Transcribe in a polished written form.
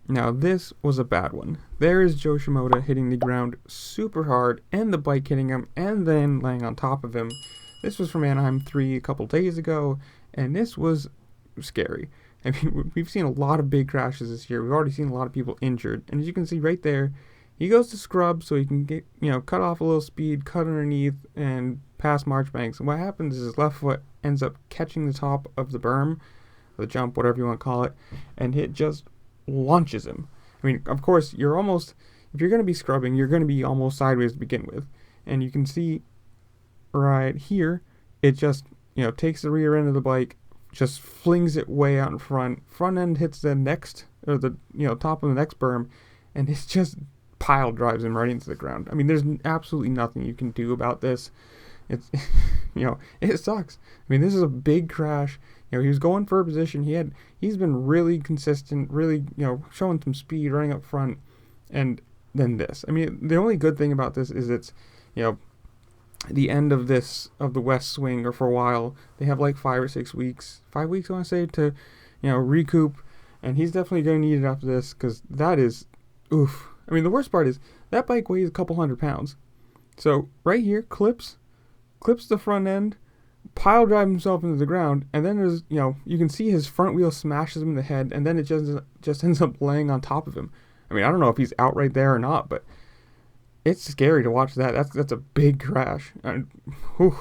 Now this was a bad one. There is Jo Shimoda hitting the ground super hard, and the bike hitting him, and then laying on top of him. This was from Anaheim 3 a couple days ago, and this was scary. I mean, we've seen a lot of big crashes this year. We've already seen a lot of people injured, and as you can see right there, he goes to scrub so he can get, cut off a little speed, cut underneath, and pass Marchbanks. And what happens is his left foot ends up catching the top of the berm, or the jump, whatever you want to call it, and it just launches him. I mean, of course, if you're going to be scrubbing, you're going to be almost sideways to begin with. And you can see right here, it just, takes the rear end of the bike, just flings it way out in front. Front end hits the next, or the, top of the next berm, and it's just pile drives him right into the ground. I mean, there's absolutely nothing you can do about this. It's, it sucks. I mean, this is a big crash. He was going for a position. He's been really consistent, really, showing some speed, running up front, and then this. I mean, the only good thing about this is it's, the end of the West Swing, or for a while, they have like 5 or 6 weeks, 5 weeks, I want to say, to, recoup, and he's definitely going to need it after this, because that is, oof. I mean, the worst part is, that bike weighs a couple 100 pounds. So, right here, clips the front end, pile drive himself into the ground, and then there's, you can see his front wheel smashes him in the head, and then it just ends up laying on top of him. I mean, I don't know if he's out right there or not, but it's scary to watch that. That's a big crash. And, whew,